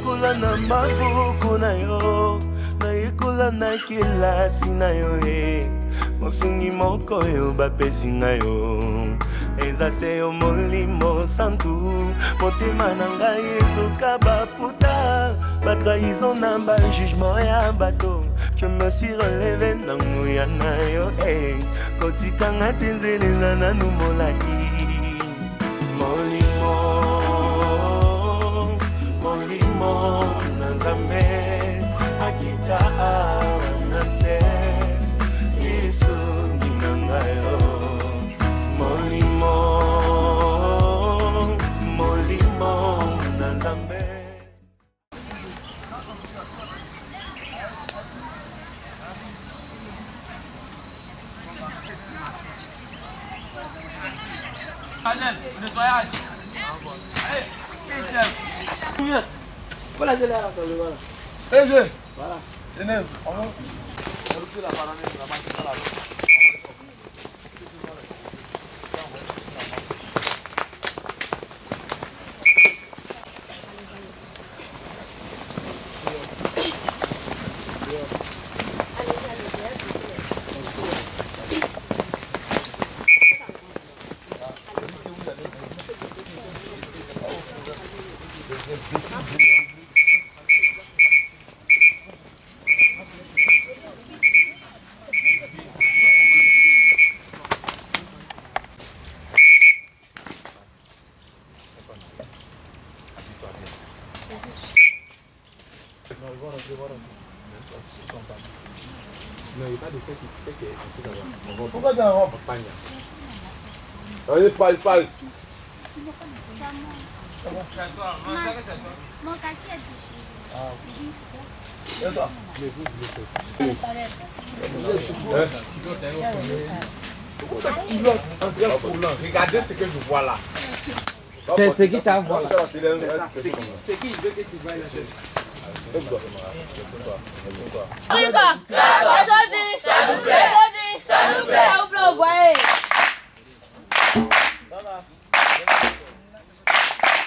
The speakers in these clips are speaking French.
nayekola na maboko na yo, nayekola na kelasi na yo mosungi moko yo bapesi na yo eza se yo molimo santu motema na ngai ezoka baputa batrahison na bajugement ya bato. Je me suis relevé na nguya na yo kotikanga te nzelela nanu molai molimo molimo na nzambe akita na se lisungi na ngai yo molimo molimo na nzambe. Nettoyage. Allez, voilà, je l'ai là, voilà. Voilà. Tenez, on va la banane, la banane. Pourquoi tu as un robe? Allez, parle. Mon quartier est regardez ce que je vois là. C'est ce qui t'envoie là. C'est qui je veux que tu vois là.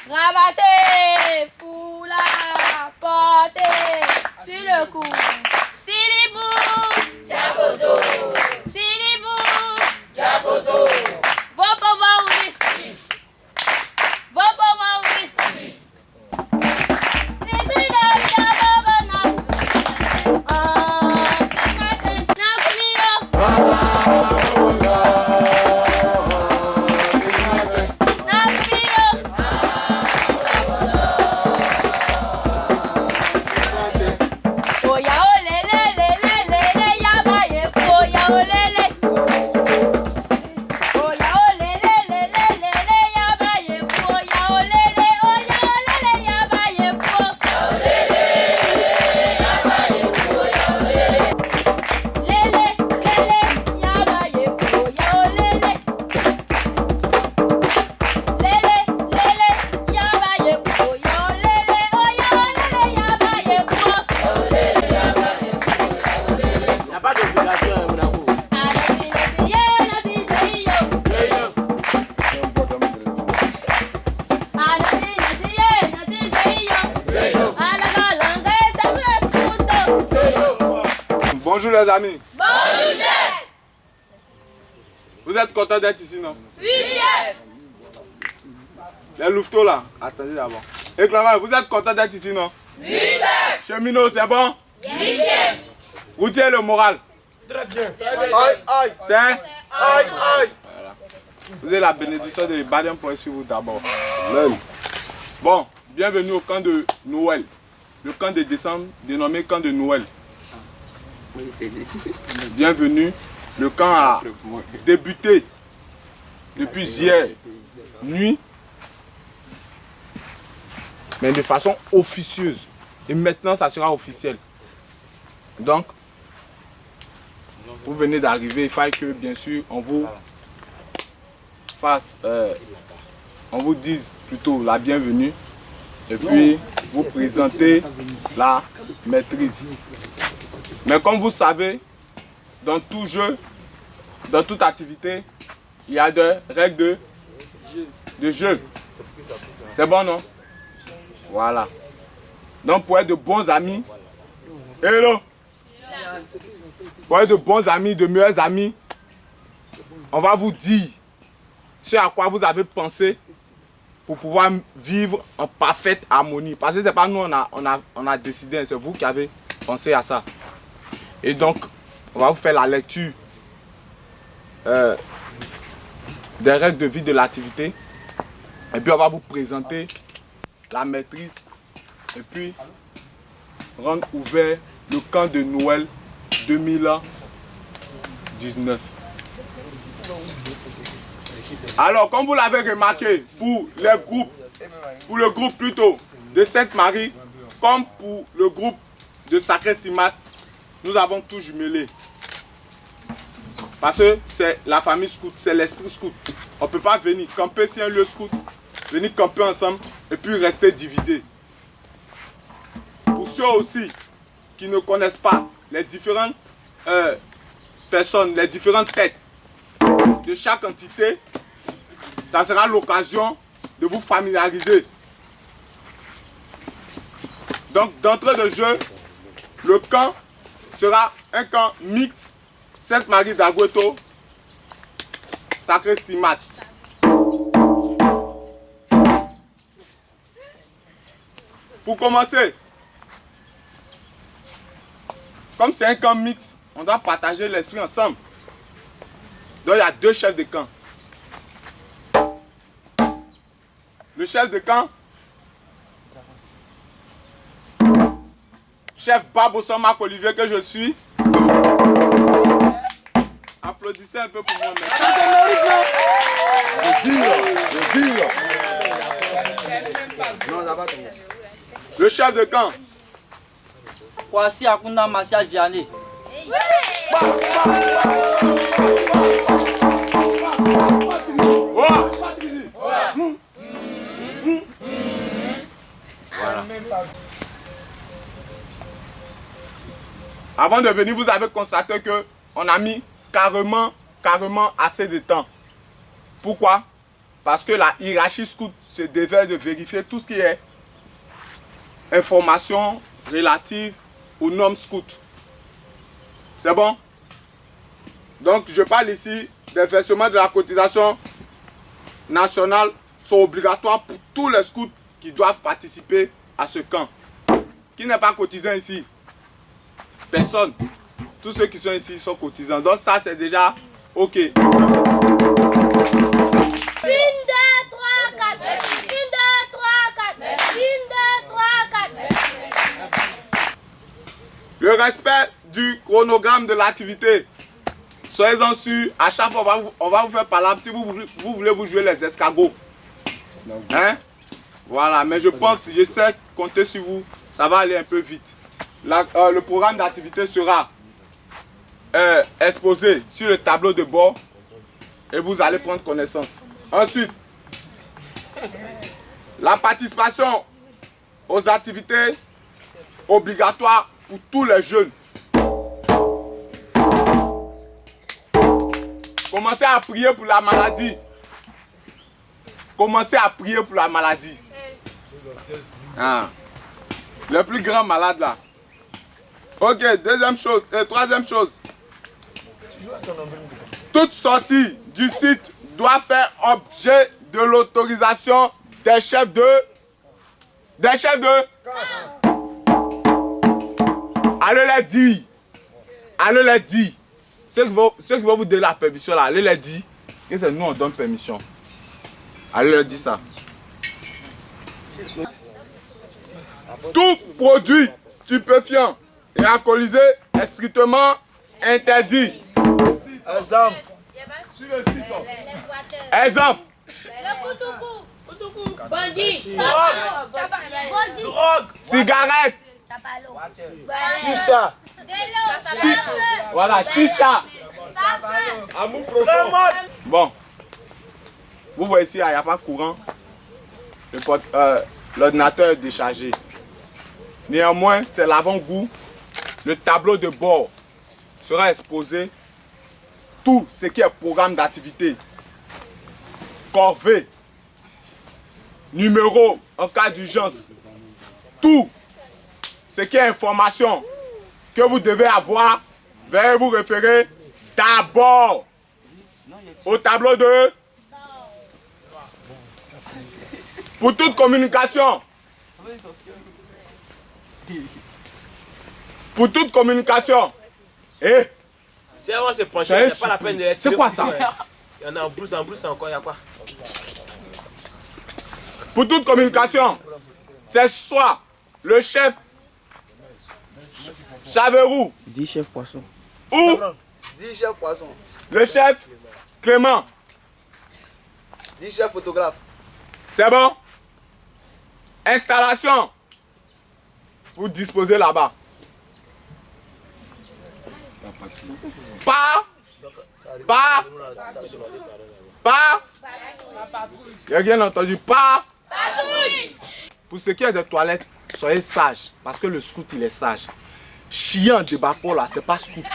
Ramassez, foulard, portez, sur le cou. Silibou, Jagodo. Silibou, Jagodo. Va pour moi, oui. Va pour moi, oui. Bonjour les amis. Bonjour, chef. Vous êtes contents d'être ici, non? Oui, chef. Les louveteaux là, attendez d'abord. Et Clara, vous êtes contents d'être ici, non? Oui, chef. Cheminot, c'est bon? Oui, chef. Vous tirez le moral? Très bien. Aïe. C'est? Aïe. Voilà. Vous avez la bénédiction de Badian pour sur vous d'abord. Bon, bienvenue au camp de Noël. Le camp de décembre dénommé camp de Noël. Bienvenue. Le camp a débuté depuis hier nuit, mais de façon officieuse. Et maintenant, ça sera officiel. Donc, vous venez d'arriver, il faut que, bien sûr, on vous fasse, on vous dise plutôt la bienvenue et puis vous présenter la maîtrise. Mais comme vous savez, dans tout jeu, dans toute activité, il y a des règles de jeu. C'est bon, non? Voilà. Donc pour être de bons amis, hello, pour être de bons amis, de meilleurs amis, on va vous dire ce à quoi vous avez pensé pour pouvoir vivre en parfaite harmonie. Parce que ce n'est pas nous, on a décidé, c'est vous qui avez pensé à ça. Et donc, on va vous faire la lecture des règles de vie de l'activité. Et puis, on va vous présenter la maîtrise. Et puis, rendre ouvert le camp de Noël 2019. Alors, comme vous l'avez remarqué, pour le groupe plutôt de Sainte-Marie, comme pour le groupe de Sacré-Stimat, nous avons tout jumelé. Parce que c'est la famille scout, c'est l'esprit scout. On ne peut pas venir camper sur un lieu scout, venir camper ensemble et puis rester divisés. Pour ceux aussi qui ne connaissent pas les différentes personnes, les différentes têtes de chaque entité, ça sera l'occasion de vous familiariser. Donc d'entrée de jeu, le camp sera un camp mixte Sainte-Marie d'Agüeto, Sacré-Stimat. Pour commencer, comme c'est un camp mixte, on doit partager l'esprit ensemble. Donc il y a deux chefs de camp. Le chef de camp, chef Babosson Marc Olivier que je suis. Applaudissez un peu pour moi. Le chef de camp. Kwasi Akunda Martial Vianney. Voilà. Avant de venir, vous avez constaté que on a mis carrément assez de temps. Pourquoi? Parce que la hiérarchie scout se devait de vérifier tout ce qui est information relative aux normes scouts. C'est bon? Donc je parle ici des versements de la cotisation nationale sont obligatoires pour tous les scouts qui doivent participer à ce camp. Qui n'est pas cotisant ici? Personne. Tous ceux qui sont ici sont cotisants. Donc ça c'est déjà ok. 1, 2, 3, 4. 1, 2, 3, 4. 1, 2, 3, 4. Le respect du chronogramme de l'activité. Soyez-en sûrs, à chaque fois on va vous faire parler si vous voulez vous jouer les escargots. Hein? Voilà, mais je pense, je sais compter sur vous, ça va aller un peu vite. Le programme d'activité sera exposé sur le tableau de bord et vous allez prendre connaissance. Ensuite, la participation aux activités obligatoires pour tous les jeunes. Commencez à prier pour la maladie. Commencez à prier pour la maladie. Ah. Le plus grand malade là. Ok, deuxième chose, troisième chose. Toute sortie du site doit faire objet de l'autorisation des chefs de... Allez les dire. Allez les dire. Ceux qui vont vous donner la permission là, allez les dire que c'est nous on donne permission. Allez leur dire ça. Tout produit stupéfiant et alcoolisé est strictement interdit. Exemple. Exemple. Bandit. Drogue. Cigarette. Chicha. Voilà, chicha. Amour profond. Bon. Vous voyez ici, il n'y a pas de courant. L'ordinateur est déchargé. Néanmoins, c'est l'avant-goût. Le tableau de bord sera exposé. Tout ce qui est programme d'activité. Corvée. Numéro en cas d'urgence. Tout ce qui est information que vous devez avoir, veuillez vous référer d'abord au tableau de... Pour toute communication. Pour toute communication. Eh, C'est avant c'est penché, c'est pas la peine de l'être. c'est quoi ça? Il y en a en brousse encore, il y a quoi? Pour toute communication, c'est soit le chef Chaverou 10 chefs poissons. ou 10 chefs poissons. le chef Clément. 10 chefs photographes. C'est bon? Installation. Vous disposez là-bas. Pas. J'ai rien entendu. Pas. Pour ce qui est des toilettes, soyez sages. Parce que le scout, il est sage. Chier en débat pour là, c'est pas scout.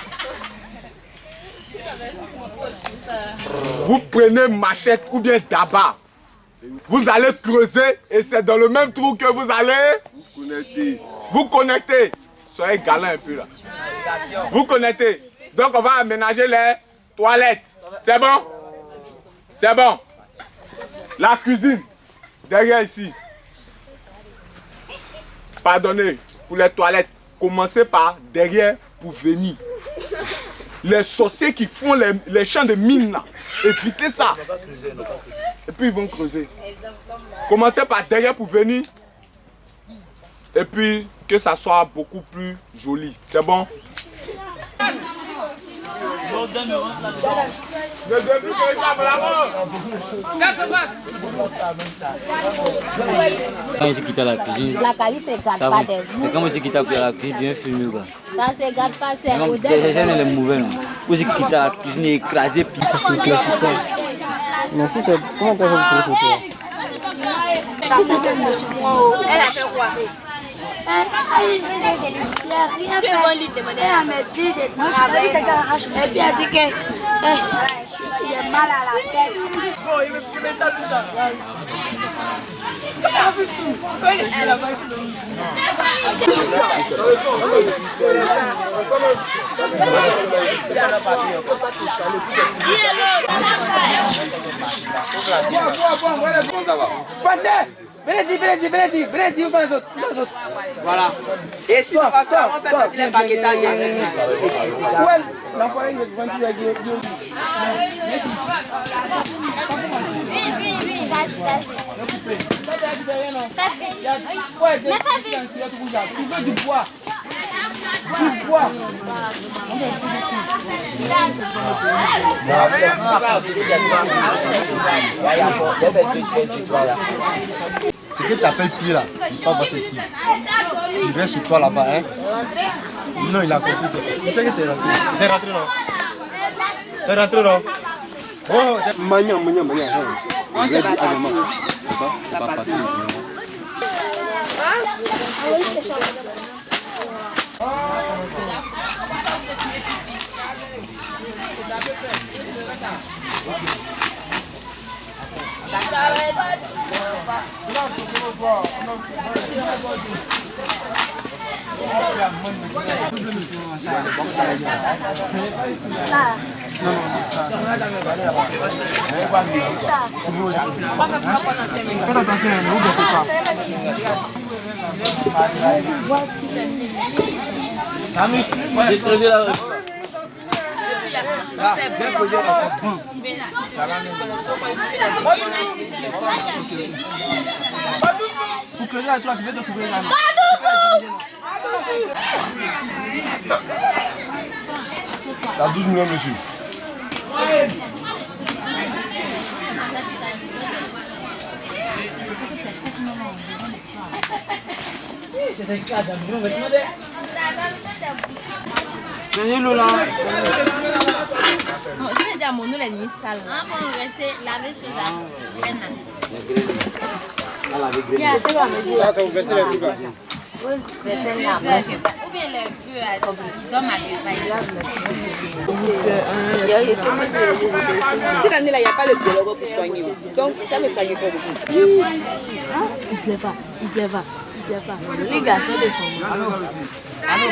Vous prenez machette ou bien tabac. Vous allez creuser et c'est dans le même trou que vous allez vous connectez. Soyez galant un peu là. Vous connectez. Donc on va aménager les toilettes. C'est bon? C'est bon. La cuisine, derrière ici. Pardonnez, pour les toilettes, commencez par derrière pour venir. Les sorciers qui font les champs de mine là, évitez ça. Et puis ils vont creuser. Commencez par derrière pour venir. Et puis que ça soit beaucoup plus joli. C'est bon? Quand il quitte la cuisine, la qualité ne garde pas des c'est comme si quitte la cuisine, tu viens filmer quoi. Ça ne se garde pas, c'est un modèle. C'est les mauvais non. Ou si quitte la cuisine et écrasé puis. Non, si c'est. Comment on peut faire une photo? Elle a fait quoi? Elle m'a dit de travailler. Et puis elle a dit que il est mal à la tête. Venez-y, où sont les autres? Voilà. Et toi, les paquetages. Où est l'enfoiré qui veut te dire? Oui, vas-y. Tu veux du bois. Du bois. Ce que tu appelles pied là, il faut passer ici. Tu restes chez toi là-bas, hein? Non, il a compris. Tu sais que c'est rentré. C'est rentré, non? C'est rentré, non? Oh, c'est Magnan. C'est pas parti. Faites attention, ne vous baissez pas. J'ai creusé la rue. Là, bien posé dans ton coin. Pour creuser à toi, tu veux te couvrir la main. T'as 12 millions, monsieur. C'est nous là. Tu veux dire, mon nom est ni sale. Ah bon, c'est la même chose à Ça, c'est vous verser les trucs là. ou bien le peu il donne ma Cette année-là, il n'y a pas de biologue pour soigner. Donc, ça me soigne pas beaucoup. Il plaît pas. plaît pas. Oui, garçon de son nom. Allô.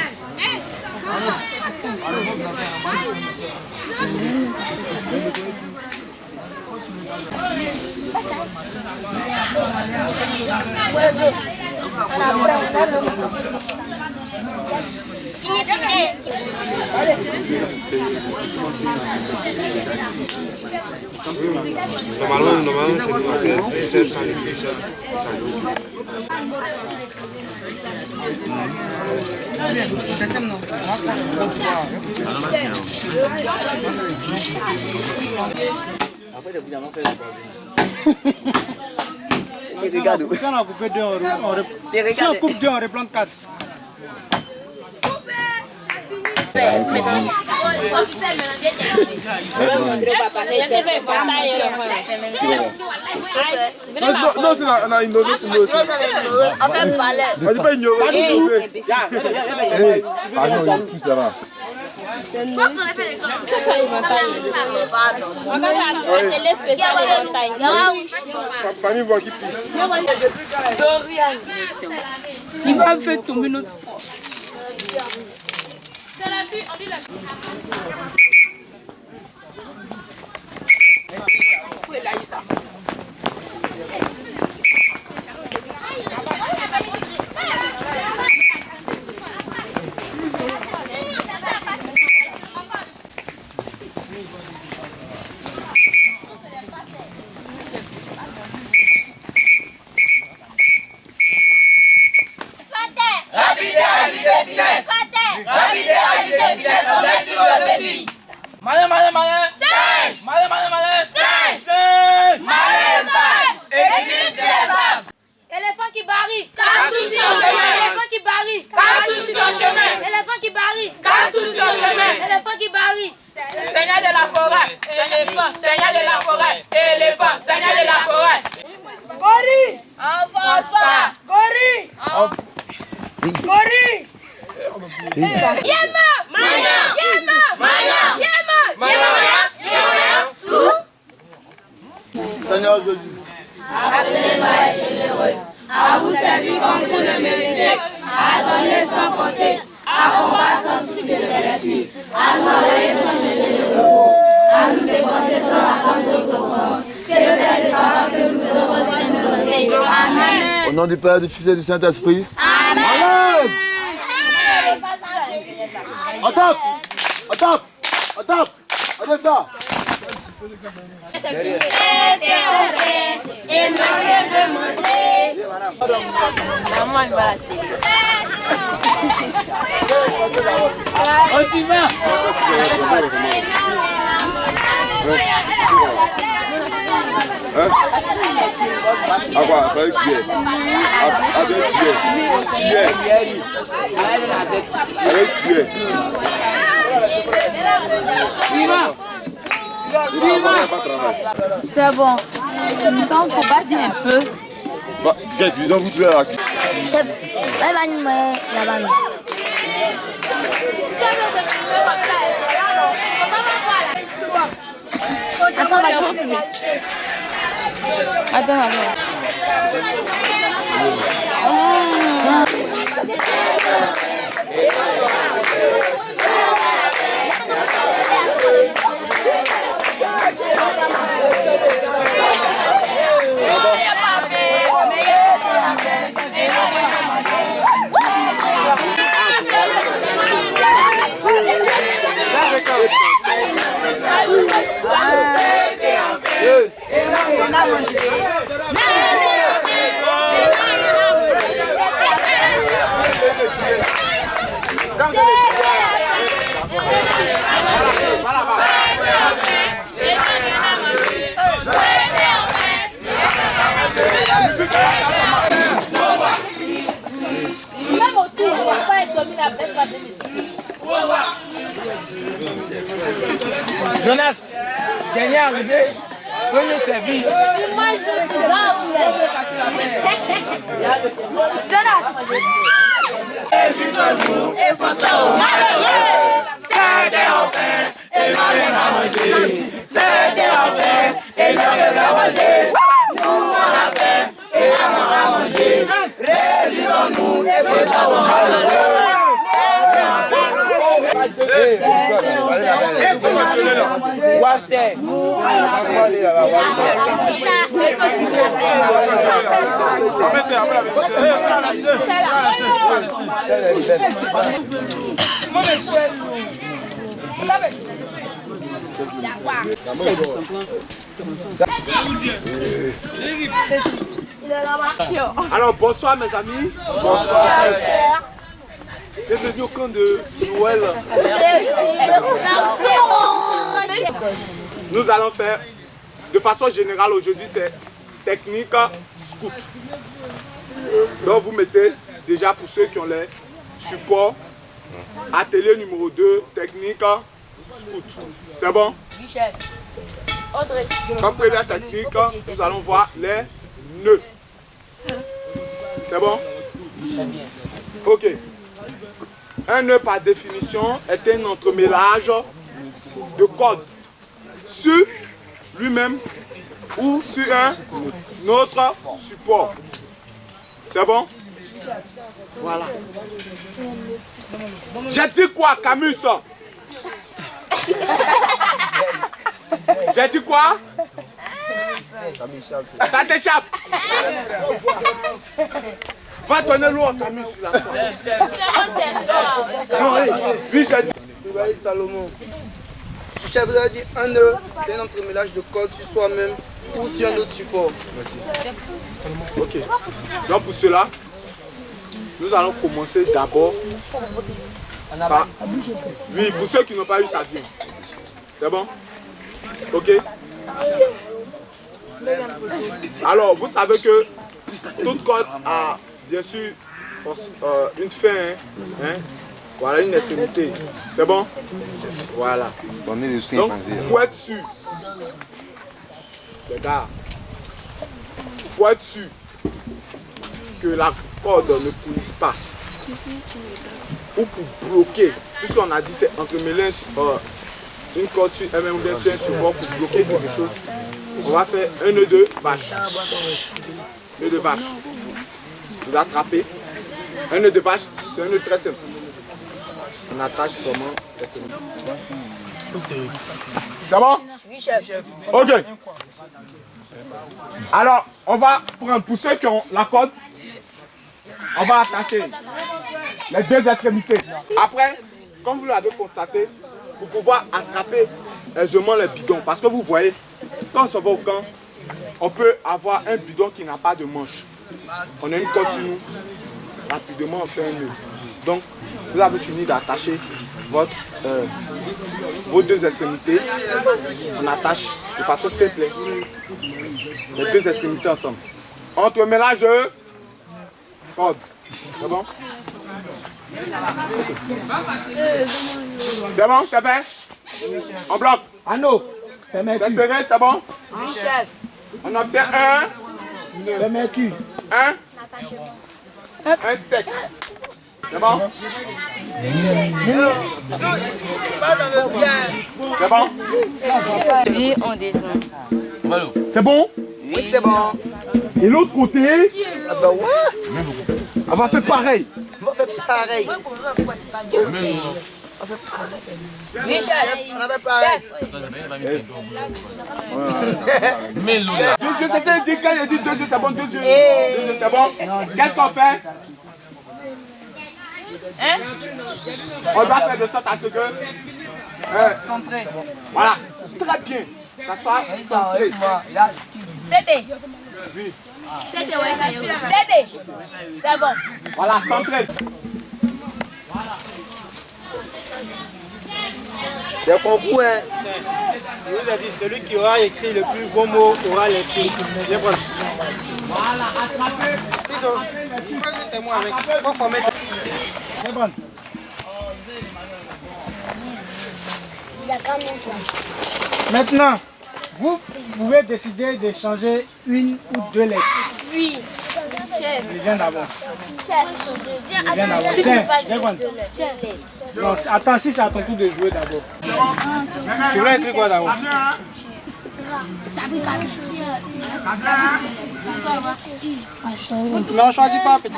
Normalement, c'est ça. Si on a coupé 2 euros, si on coupe 2, on replante 4. Non, c'est on a innové pour nous aussi. On fait palais. On dit pas ignorer. Pardon, tout ça va. Famille voit qui pisse. Il va me faire tomber notre... C'est la vue, on dit la éléphant qui barille, casse-tout sur le chemin. Éléphant qui barille, casse-tout sur le chemin. Éléphant qui barille, casse-tout sur le chemin. Éléphant qui barille. Seigneur de la forêt, Seigneur de la forêt, éléphant, Seigneur de la forêt. Gori, enfonce pas. Gori, Gori. Yema, Maya, Yema, Maya, Yema, Yema, Sou. Seigneur Jésus. Appelez-moi généreux, à vous servir comme vous le méritez, à donner sans compter, à combattre sans souci de blessure, à nous envoyer sans chercher de repos, à nous dépenser sans attendre de récompense. Que le ciel savoir que nous faisons votre sainte volonté. Amen. Au nom du Père, du Fils et du Saint-Esprit. Amen. On tape. On descend. Et non, je veux manger. Maman, il va la télé. Au suivant. À quoi? Avec Pierre. Avec Pierre. Suivant. C'est bon. Donc, faut pas dire un peu. Qu'est-ce que vous tuez là? Chef, là-bas. Attends. Même autour, on va pas être dominé avec la Jonas, dernier arrivé, venez servir. Tu manges tout ça ou Jonas. Et passons au malheureux. C'était en paix et n'a rien à manger. C'était en paix et n'a rien à manger. Nous on a faim et on a à manger. Réjouissons-nous. terre. Alors bonsoir mes amis. Bonsoir. Bienvenue au camp de Noël. Nous allons faire de façon générale aujourd'hui, c'est technique scout. Donc vous mettez déjà pour ceux qui ont les supports, atelier numéro 2, technique scout. C'est bon? Comme première technique, nous allons voir les nœuds. C'est bon? Ok. Un nœud par définition est un entremêlage de cordes sur lui-même ou sur un autre support. C'est bon? Voilà. J'ai dit quoi, Camus? J'ai dit quoi? Ça t'échappe. Va donner l'eau à Camus sur la porte. Oui, j'ai dit. Ibrahim Salomon. Chef, vous avez dit un nœud, c'est un entremêlage de cordes sur soi-même ou sur un autre support. Merci. Ok. Donc pour cela, nous allons commencer d'abord par... Oui, pour ceux qui n'ont pas eu ça vient. C'est bon? Ok. Alors, vous savez que toute corde a bien sûr une fin, hein? Voilà, une extrémité. C'est bon? Voilà. Donc, pour être sûr, regarde, pour être sûr que la corde ne coulisse pas, ou pour bloquer, puisqu'on a dit c'est entremêler une corde sur elle-même ou bien sur un support pour bloquer quelque chose, on va faire un nœud de vache. Nœud de vache. Vous attrapez. Un nœud de vache, c'est un nœud très simple. On attache seulement. C'est bon? Oui, chef. Ok. Alors, on va prendre, pour ceux qui ont la corde, on va attacher les deux extrémités. Après, comme vous l'avez constaté, pour pouvoir attraper aisément les bidons. Parce que vous voyez, quand on se va au camp, on peut avoir un bidon qui n'a pas de manche. On a une corde sur nous. Rapidement, on fait un nœud. Donc, vous avez fini d'attacher vos deux extrémités. On attache de façon simple les deux extrémités ensemble. Entremêlage de corde. C'est bon? C'est bon, c'est fait? On bloque. Anneau. C'est serré, c'est bon? Oui, chef. On obtient un sec. C'est bon? C'est bon? Puis on descend. C'est bon? Oui, c'est bon. Et l'autre côté, Ah bah ouais. on va faire pareil. On va faire pareil. Oui, chef. On va faire pareil. Deux yeux, c'est ça, il dit quand il dit deux yeux, c'est bon, deux yeux. Deux yeux, c'est bon? Qu'est-ce qu'on fait? Hein? On doit faire de sorte à ce que... Centré. Voilà, très bien. Ça soit centré. C'était. Oui. C'était, ouais, ça y est. C'était. C'est bon. Voilà, centré. C'est un concours, hein. Je vous ai dit, celui qui aura écrit le plus beau mot aura les signes. Viens prendre. Voilà, attrapez. C'est moi avec. Faut former. Viens prendre. Maintenant, vous pouvez décider de changer une ou deux lettres. Oui. Chef. Je viens d'abord. Chef. Je viens d'abord. Tiens, viens prendre. Non, attends, si c'est à ton tour de jouer d'abord. Tu voulais écrire quoi d'abord? Non, choisis pas, petit.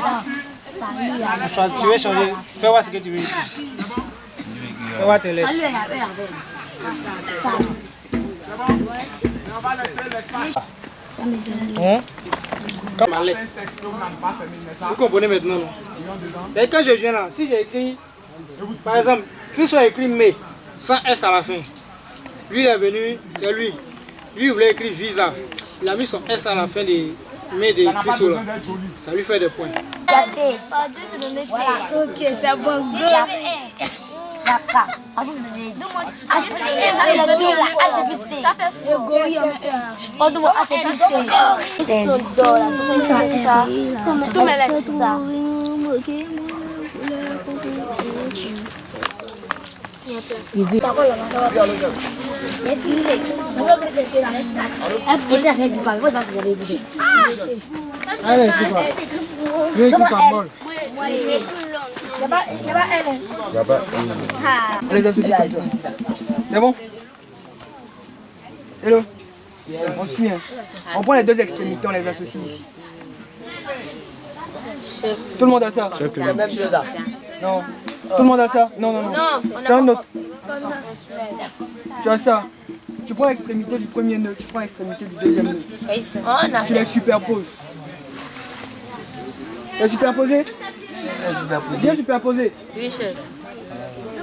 Tu veux changer. Fais voir ce que tu veux ici. Fais voir tes lettres. Vous comprenez maintenant, non? Et quand je viens là, si j'ai écrit, par exemple, qu'il soit écrit mais sans S à la fin. Lui il est venu, c'est lui. Lui il voulait écrire visa. Il a mis son S à la fin des mais des Christo là. Ça lui fait des points. Ok, c'est bon. Ça fait fou. Allez, tu vas. Je vais écrire par bol. On les associe comme ça. C'est bon? Hello? On suit. Hein. On prend les deux extrémités, on les associe ici. Tout le monde a ça? C'est la même chose là. Non. Tout le monde a ça? Non, non, non. C'est un autre. Tu as ça. Tu prends l'extrémité du premier nœud, tu prends l'extrémité du deuxième nœud. Tu les superposes. Tu as superposé? Bien superposé. Oui, chef.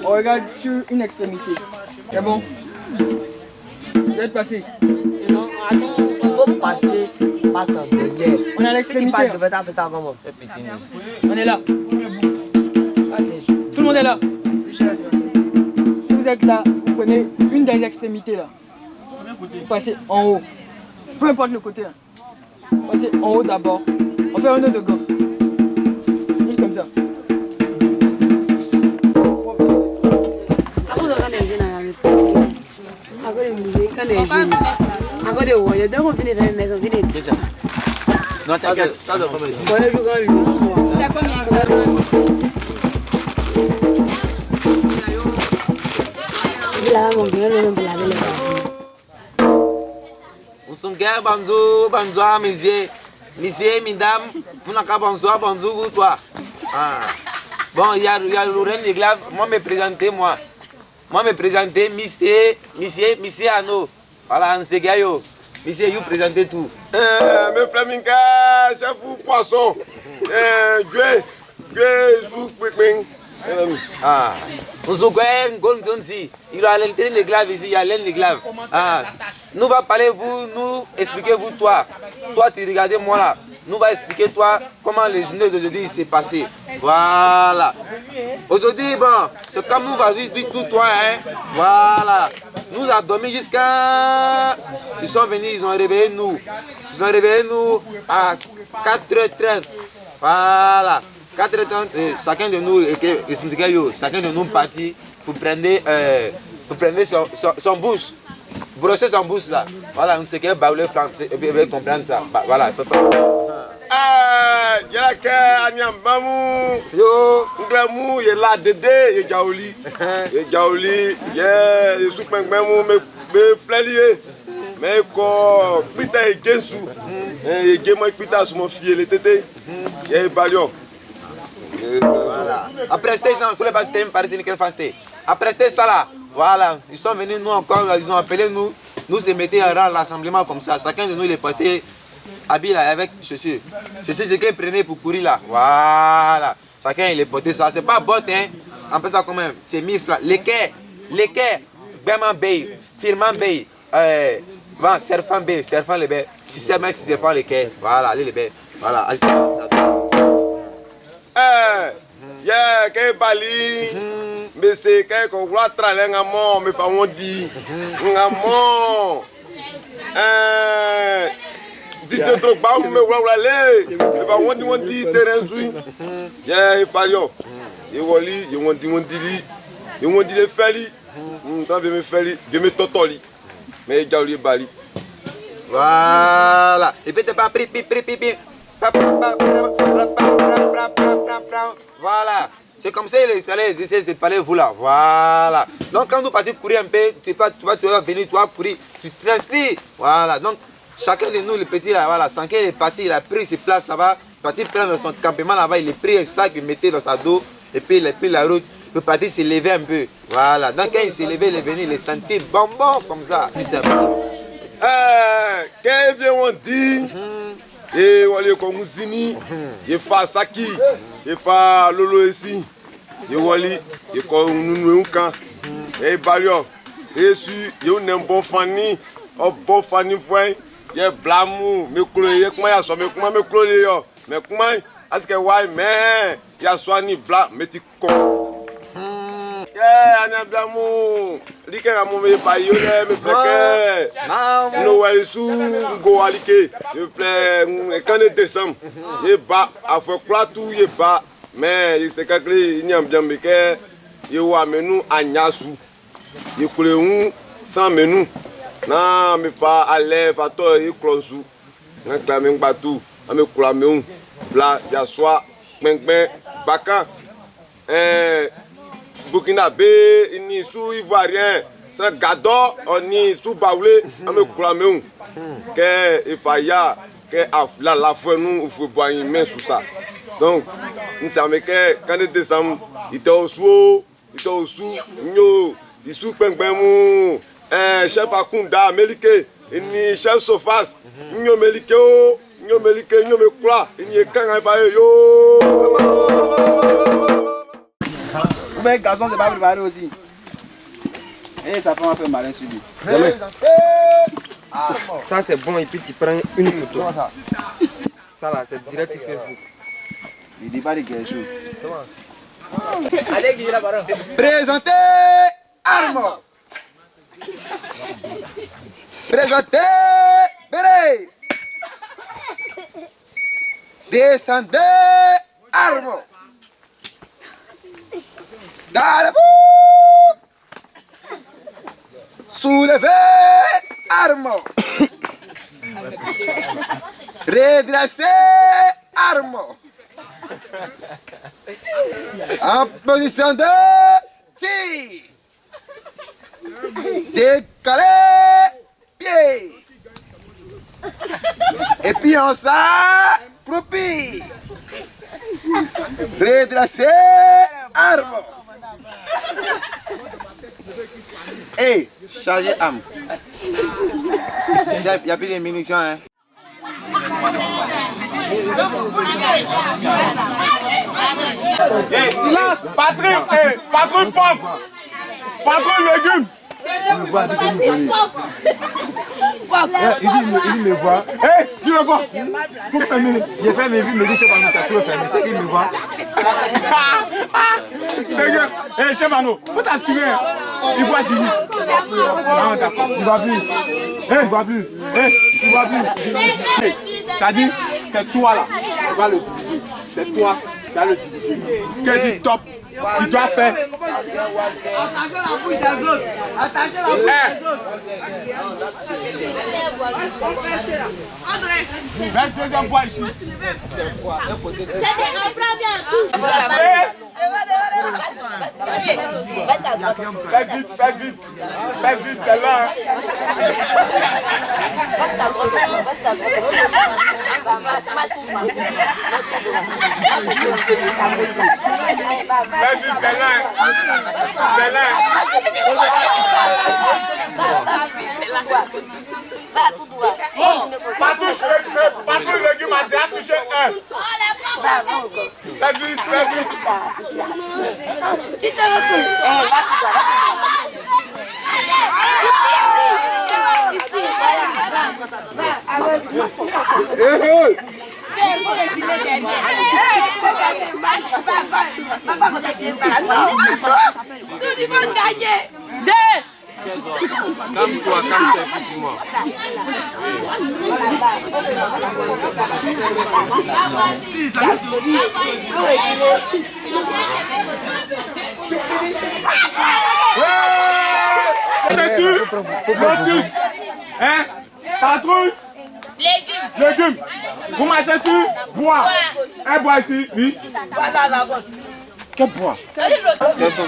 On regarde sur une extrémité. C'est bon? Vous êtes passé? Non, attends. Il faut passer par son derrière. On est à l'extrémité. On est là. Tout le monde est là. Si vous êtes là, vous prenez une des extrémités là. Vous passez en haut. Peu importe le côté. Vous passez en haut d'abord. On fait un nœud de gosse. Juste comme ça. Non, t'inquiète, ça doit pas me dire. C'est combien ça? Usunga banzo, banzo à messieurs, mesdames, vous n'avez qu'à banzo, vous toi. Ah. Bon, il y a le reine des glaves, moi me présenter, moi me présenter, monsieur Ano. Voilà, on se gagne. Monsieur, vous présentez tout. Mes flamingas, chef ou poisson. Dieu, sous pépin. Ah, nous sommes ici. Il y a l'intérêt des glaves ici, il y a l'aile des glaves. Ah, nous va parler vous, nous expliquer vous toi. Toi tu regardez moi là. Nous va expliquer toi comment les journées d'aujourd'hui s'est passé. Voilà. Aujourd'hui bon, c'est comme nous va dire tout toi hein. Voilà. Nous avons dormi jusqu'à. Ils sont venus, ils ont réveillé nous. Ils ont réveillé nous à 4h30. Voilà. 4h30, chacun de nous, chacun de nous partit pour prendre son bouche, brosser son bouche là. Voilà, on sait que Baoulé français, et puis comprendre ça. Voilà, il faut pas. Ah, il y a que Anyambamou, yo, Nglamou, il y a là Dédé, il y a Jaouli, il y a Soupengmamou, mais Flélier, mais quoi, Pita et Jensou, et Géma et Pita sont mon fils, les tétés, et Balion. Voilà. Après c'était dans tous les baptêmes par Nickel Fasté. Après c'était ça là. Voilà. Ils sont venus nous encore, ils ont appelé nous. Nous se mettaient en rang l'assemblement comme ça. Chacun de nous il est porté habillé avec chaussures. Chaussures c'est qu'ils prenaient pour courir là. Voilà. Chacun il est porté ça. C'est pas botte hein. On peut ça quand même. C'est mifla. L'équerre. Béman Bey. Firman Bey. Serfan Bey. Serfan le Bey. Si c'est même si c'est pas l'équerre. Voilà. Allez les Bey. Voilà. Yeah, que Bali, mais c'est qu'on voit traîner un mort, mais fa on dit, un mort. Dis trop bas, mais voilà, mais fa on dit terrain zui. Yeah, il fallo. Il wali, il dit les fali. Ça veut me faire, veut me totoli. Mais il y a Bali. Voilà. Et puis t'es pas pris. Voilà. C'est comme ça les Italiens essaient de parler vous là. Voilà. Donc quand nous partons courir un peu, tu vas venir toi courir, tu transpires. Voilà. Donc chacun de nous, le petit là, voilà, Sanké est parti, il a pris ses places là-bas, parti prendre son campement là-bas, il a pris un sac, il mettait dans sa dos, et puis il a pris la route. peut partir s'élever un peu. Voilà. Donc quand il s'est levé, il est venu, il est senti bonbon comme ça. Qu'est-ce qu'on dit? Et on est comme Zini, il fait Saki, il fait Lolo ici, il Wali, il comme nous quand, et Balio, et sûr, il y a un bon Fanny, un bon Fanny Foy, il y a Blamou, mais comment il y a soit, mais comment me cloyer, mais comment est-ce que ouais, mais il y a soit ni blanc, mais tu con. Ana Blamou, like na mo me pa yo me feke. No wali su go alike, me fle kan de décembre. Ye ba afo kla tout ye ba, mais il se kakle ni am bien me ke ye wa menu anyasu. Ye kule un sans menu. Na me fa ale fa to ye klonsu. Na klame ngba tout, ame kula me un. Bla ya soa pengpen baka. Burkinabé, ni sous ivoirien, c'est gado, on y sous baoulé, on me clame que il failla que la foi nous faut boire une main sous ça. Donc, nous savons que quand il décembre, il était au sous, il sous pengben chef Akunda, Melike, ni chef Sofas, nous Melike, nous me croit, il n'y a qu'un yo. Mais garçon, c'est pas préparé aussi. Et ça fait un peu malin sur lui. Ça c'est bon et puis tu prends une photo. Ça là, c'est direct sur Facebook. Il dit pas de quelque chose. Allez, Guillaume, baron. Présentez Armo. Présentez Béré. Descendez Armo. Debout. Soulevez Armo. Redressez Armo. En position de tir. Décalez pied. Et puis on s'accroupit. Redressez Armo. Hey, chargez arme. Il n'y a plus de munitions, hein. Silence, Patrick, patron pomme, patron légumes. Il me voit, il me voit. Hé, tu le vois? Faut fermer. Il a fermé, il me dit, chef Anou, tu as tout fermé. C'est qu'il me voit. Hé, chef Anou, faut t'assurer. Il voit Jimmy. Ah, d'accord. Tu vas plus. Tu vas plus. Tu vas plus. Ça dit, c'est toi là. Tu vas le diriger. C'est toi qui vas le diriger. Que du top. Tu dois faire. Attachez la bouche des autres. Attachez la bouche des autres. André, 22e bois ici. C'était un plan bien tout. Fais vite, c'est là. Patrouille légumes a déjà touché un. Fais vite. Tu te retrouves. Tu vas gagner. Calme-toi, excuse-moi. Jésus, Motus, hein, patrouille, légumes, vous mangez dessus, bois, un bois ici, oui. Quel bois? C'est ça.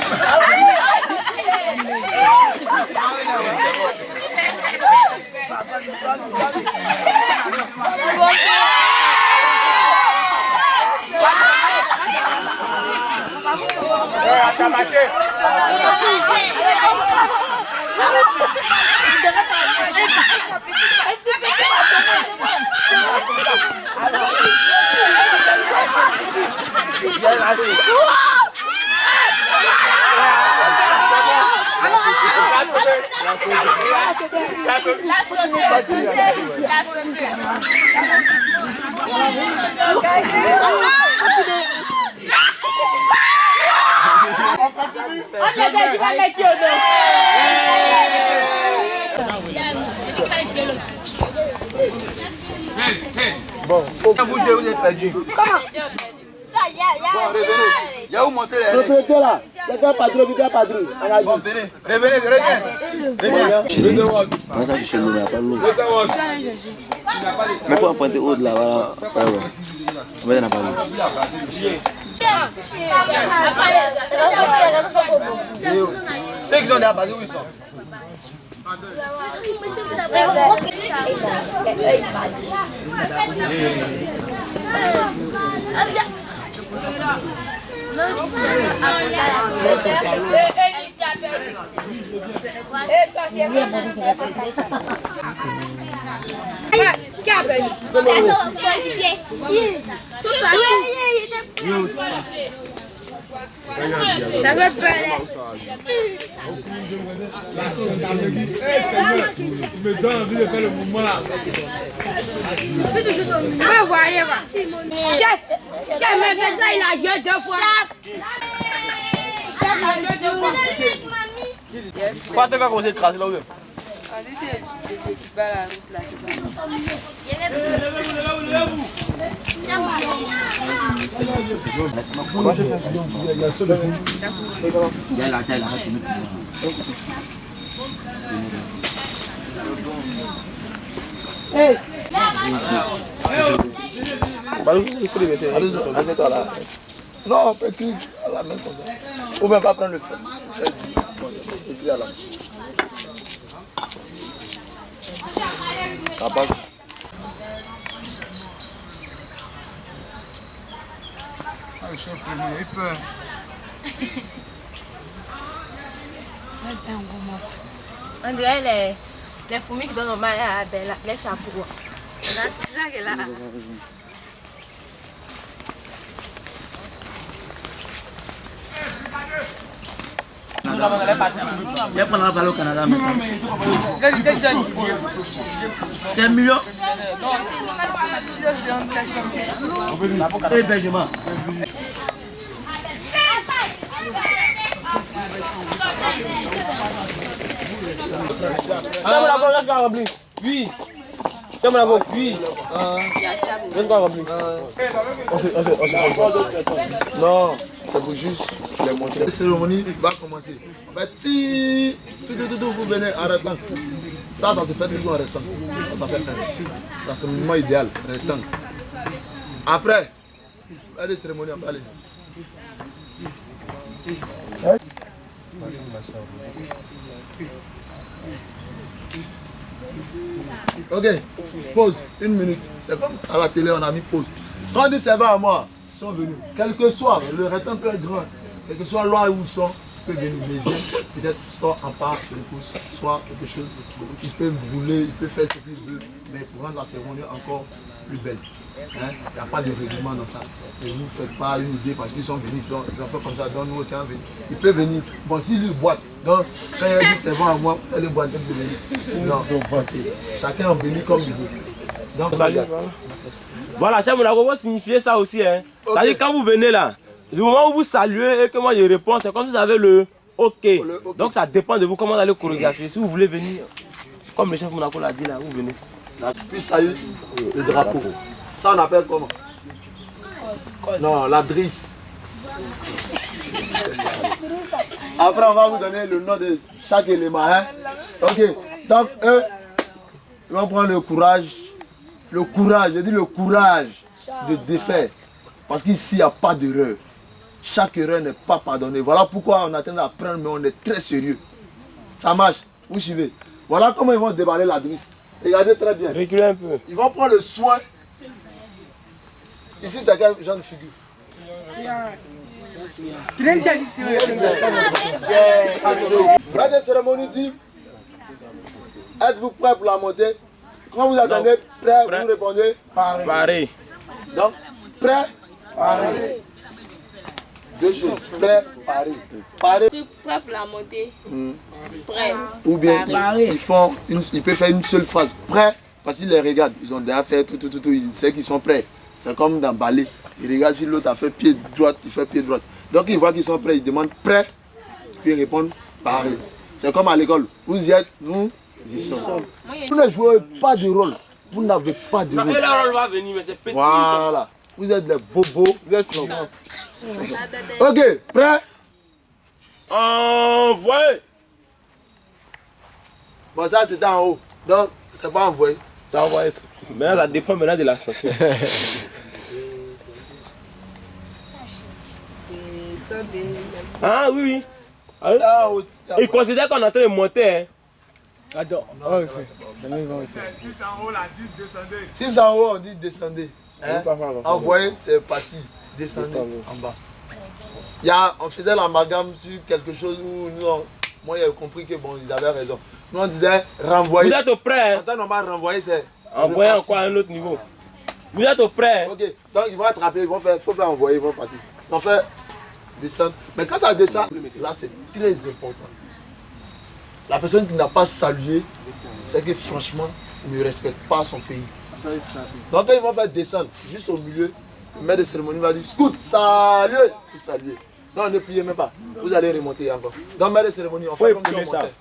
Bon, vous deux, vous êtes perdus. Bon, revenez. Je vais vous montrer les règles. là. C'est un patron, c'est un patron. Bon, venez. Revenez. Il faut apprendre au de là, voilà. On va y en avoir. Ceux qui sont déjà basés, où ils sont? Ça veut pas aller. Tu me donnes envie de faire le mouvement là. Chef, mais maintenant il a joué 2 fois. Chef, il a joué 2 fois. Pourquoi tu vas commencer à tracer là où? Non, on peut écrire à la main comme ça. Ou même pas prendre le feu. Écrire à la main. Ça passe. Ah, le chef, il a eu peur. On dirait les fourmis qui donnent au mal à les chapeaux. C'est ça qu'elle a. Je vais prendre la balle au Canada maintenant. C'est 1 million. Hébergement. Oui. Oui. Non, c'est pour juste les montrer. La cérémonie va commencer. Vous venez en restant. Ça se fait toujours en restant. Ça fait un. C'est le moment idéal, restant. Après, il y a des cérémonies, on va aller. Ok, pause, 1 minute. C'est comme à la télé, on a mis pause. Quand des serveurs à moi sont venus, quel que soit, le restant peut être grand, quel que soit là où ils sont, ils peuvent venir les gens, peut-être soit en part de course, soit quelque chose, ils peuvent brûler, ils peuvent faire ce qu'ils veulent, mais pour rendre la cérémonie encore plus belle. Il n'y a pas de règlement dans ça. Ne vous faites pas une idée parce qu'ils sont venus, ils ont fait comme ça, donc nous aussi on vient. Ils peuvent venir. Bon, s'ils lui boitent, donc quand il y a dit c'est bon à moi, vous allez boire de venir. Non, chacun en bénit comme il veut. Donc, Voilà, chef Monaco, vous signifiez ça aussi. Hein. Okay. Ça veut dire quand vous venez là, du moment où vous saluez et que moi je réponds, c'est comme si vous avez le OK. Donc ça dépend de vous comment vous allez chorégraphier. Si vous voulez venir, comme le chef Monaco l'a dit là, vous venez. Puis salut le drapeau. Ça on appelle comment? Non, la drisse. Après on va vous donner le nom de chaque élément. Hein? Ok, donc eux, ils vont prendre le courage, je dis le courage de défaire. Parce qu'ici il n'y a pas d'erreur. Chaque erreur n'est pas pardonnée. Voilà pourquoi on a tendance à prendre, mais on est très sérieux. Ça marche, vous suivez. Voilà comment ils vont déballer la drisse. Regardez très bien. Reculez un peu. Ils vont prendre le soin. Ici, c'est quel genre de figure? Maître de cérémonie dit, êtes-vous prêt pour la montée? Quand vous attendez, prêt, vous répondez Pareil. Donc, prêt, pareil. Deux choses, prêt, pareil. Pareil. Prêt pour la montée. Prêt. Ou bien ils peuvent faire une seule phrase, prêt, parce qu'ils les regardent, ils ont déjà fait tout, ils savent qu'ils sont prêts. C'est comme dans ballet, ils regardent si l'autre a fait pied droit, il fait pied droit. Donc ils voient qu'ils sont prêts, ils demandent prêt, puis ils répondent pareil. C'est comme à l'école, vous y êtes, nous y sommes. Vous ne jouez pas de rôle, vous n'avez pas de rôle. Le rôle va venir, mais c'est petit. Voilà, vous êtes des bobos, vous êtes flammants. Ok, prêt? Envoyé. Bon, ça c'était en haut, donc c'est pas envoyé. Ça envoyé. Maintenant, ça dépend maintenant de la station. Ah oui, oui. Ils considèrent qu'on est en train de monter. Hein. Attends, si c'est en haut, on dit descendez. Hein? Envoyer, c'est parti. Descendez en bas. On faisait l'amalgame sur quelque chose où nous, moi j'ai compris que bon, ils avaient raison. Nous on disait renvoyer. Vous êtes prêts? Hein? En temps normal, renvoyer c'est. Envoyer encore à un autre niveau. Vous êtes prêts? Ok, donc ils vont attraper, il faut faire envoyer, ils vont partir. On fait descendre. Mais quand ça descend, là c'est très important. La personne qui n'a pas salué, c'est que franchement, il ne respecte pas son pays. Donc quand ils vont faire descendre, juste au milieu, le maître de cérémonie va dire scout, salut, vous saluez. Non, ne pliez même pas, vous allez remonter encore. Donc le maître de cérémonie, on fait comme si on montait.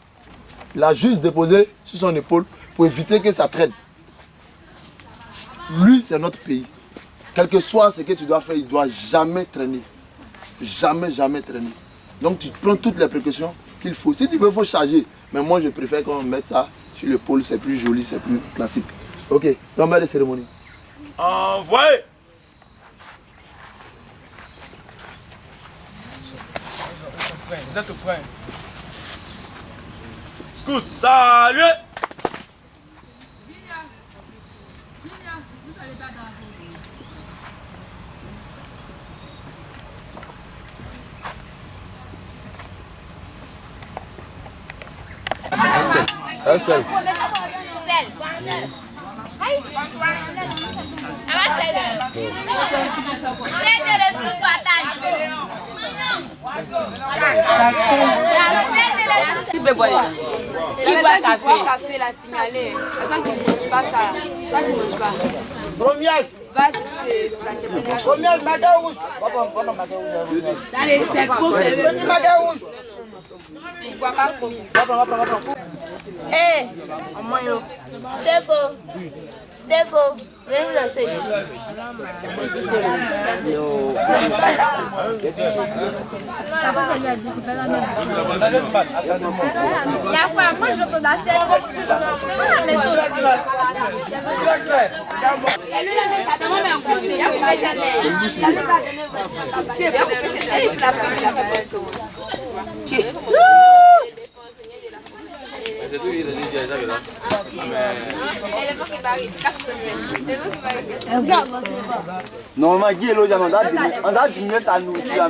Il a juste déposé sur son épaule pour éviter que ça traîne. Lui, c'est notre pays. Quel que soit ce que tu dois faire, il ne doit jamais traîner. Jamais, jamais traîner. Donc tu prends toutes les précautions qu'il faut. Si tu veux, il faut charger. Mais moi, je préfère qu'on mette ça sur l'épaule. C'est plus joli, c'est plus classique. Ok, donc maître de cérémonie. Envoyé. Vous êtes prêts? Scout, salut. Un seul. Qui boit café, la signaler. Quand tu ne manges pas ça, quand tu ne manges pas. Romiel. Va chercher la chépinière. Romiel, maga rouge. Allez, c'est trop fait. Maga rouge. Tu ne bois pas combien? Eh, Déco, venez vous asseoir ici. Il y a quoi? Moi je te la sais. Normalement, Guy et Loja, on a diminué sa nourriture.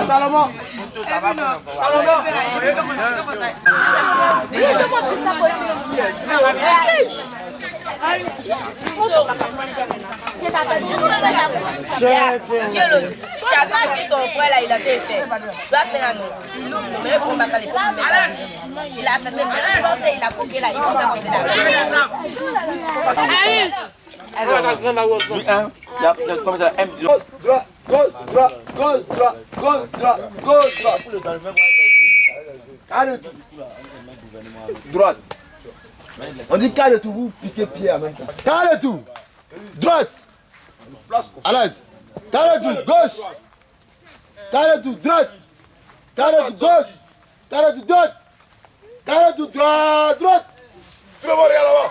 Salomon. Tu as pas vu ton frère là, il a été fait. Tu vas faire un autre. Il ouvre, mais il faut pas les faire. Il a fait même il a coupé là, il faut faire comme ça. Gauche, droit, gauche, droit, gauche, droit, gauche, droit, gauche, droit. Droite. On dit quart de tout, vous piquez pied en même temps. Quart de tout. Droite. À l'aise. Quart de tout, gauche. Quart de tout, droite. Quart de tout, gauche. Quart de tout, droite. Quart de tout, droite, droite. Tout le monde regarde là-bas.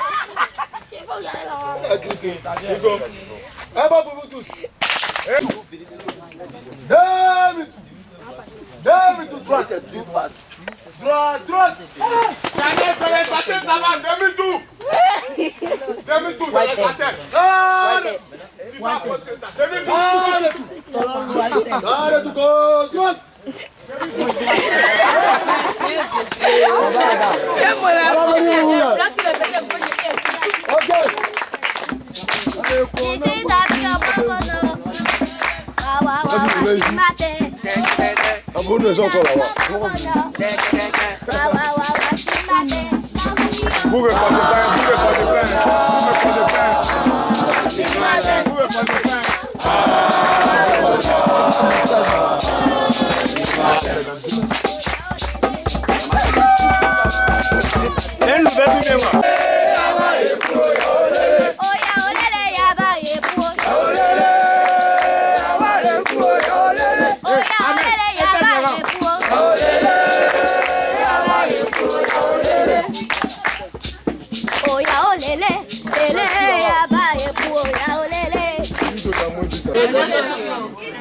Un bon pour vous tous. Demi-tour, droite, c'est deux passes. Droite, droite. Demi-tour. Demi-tour. Arrête tout cause.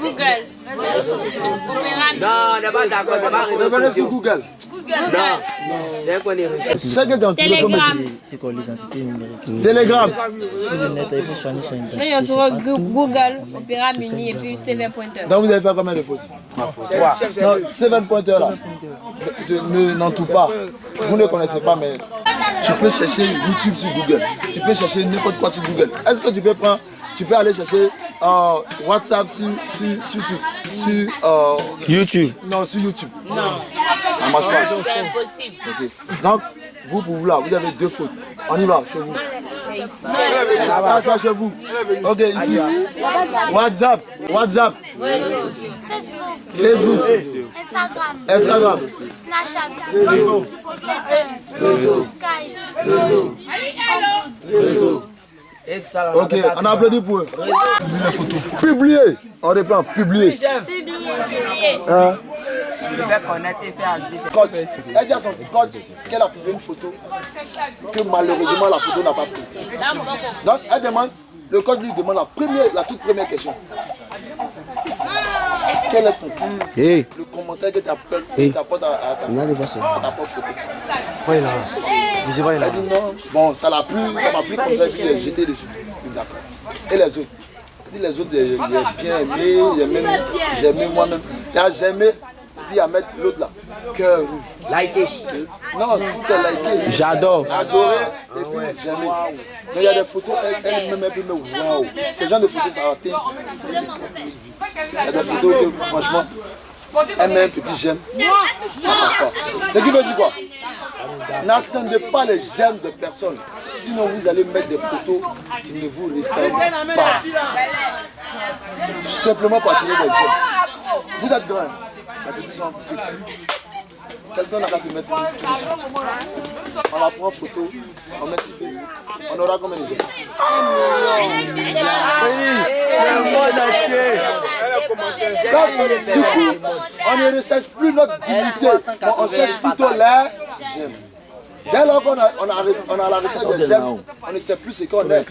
Google. Non, on n'est pas d'accord. Revenez sur Google. Non, c'est qu'on est riche. Tu sais que dans tout le faut mettre l'identité numérique. Télégramme. Si je n'ai pas, il faut soigner son identité. Il y a toujours Google, Opéra Mini et puis CV Pointer. Donc vous avez fait combien de fautes? 3. Non, 7 pointeurs là. N'entoure pas. Vous ne connaissez pas, mais tu peux chercher YouTube sur Google. Tu peux chercher n'importe quoi sur Google. Est-ce que tu peux prendre, tu peux aller chercher WhatsApp sur YouTube. Non, sur YouTube. Non. Ça marche pas. C'est impossible. Ok. Donc, vous, pour vous là, vous avez 2 fautes. On y va, chez vous. Ah, ça chez vous. Ok, ici. WhatsApp. Facebook. Instagram. Ok, on a applaudi pour eux. Publier. On reprend, publier. Hein? Coach, elle dit à son coach qu'elle a publié une photo que malheureusement la photo n'a pas prise. Donc elle demande, le coach lui demande la toute première question. Quel est ton le commentaire que tu apportes à ta propre photo? Elle dit non, bon ça m'a plu comme ça, puis j'ai jeté dessus. D'accord. Et les autres? Elle dit les autres, j'ai bien aimé, j'ai aimé moi-même. J'ai aimé, puis il y a mettre l'autre là, cœur rouge. Liker. Non, tout est liké. J'adore. Adoré, et puis j'ai aimé. Mais il y a des photos, elle-même, elle peut me waouh. Ces genre de photos, ça va atteindre 150 000 vues. Il y a des photos que franchement, elle met un petit j'aime, ça passe pas. Ce qui veut dire quoi? N'attendez pas les j'aime de personnes, sinon vous allez mettre des photos qui ne vous ressemblent pas. Simplement pour attirer des j'aime. Vous êtes grand, les petits sont petits. Quelqu'un n'a qu'à se mettre tout de suite. On la prend en photo, on met sur Facebook. On aura combien de j'aime? Du coup, on ne recherche plus notre dignité, on cherche plutôt les j'aime. Dès lors qu'on a la recherche des j'aime, on ne sait plus ce qu'on est.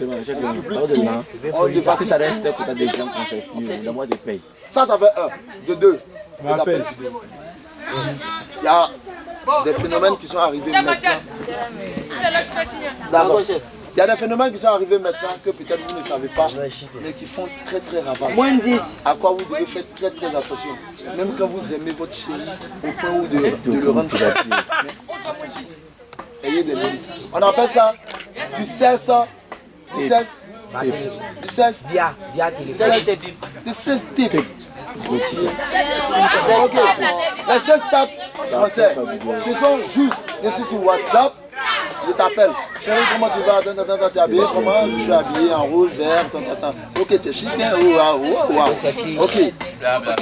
On dépasse. Si tu as des steps, tu as des gens qui sont finis, donne-moi des payes. Ça fait 1, de 2. Il y a des phénomènes qui sont arrivés maintenant. D'accord. Il y a des phénomènes qui sont arrivés maintenant que peut-être vous ne savez pas, mais qui font très très ravage. Moins de 10. À quoi vous devez faire très très attention. Même quand vous aimez votre chéri, au point où de le rendre fou. Ayez des limites. On appelle ça du cesse. Du cesse. Du cesse. Du cesse type. Ok. Les 16 tapes français, ce sont juste, je suis sur WhatsApp, je t'appelle. Chérie, comment tu vas? Tu es habillé comment? Je suis habillé en rouge, vert, ok, tu es chic, hein? Waouh. Ok,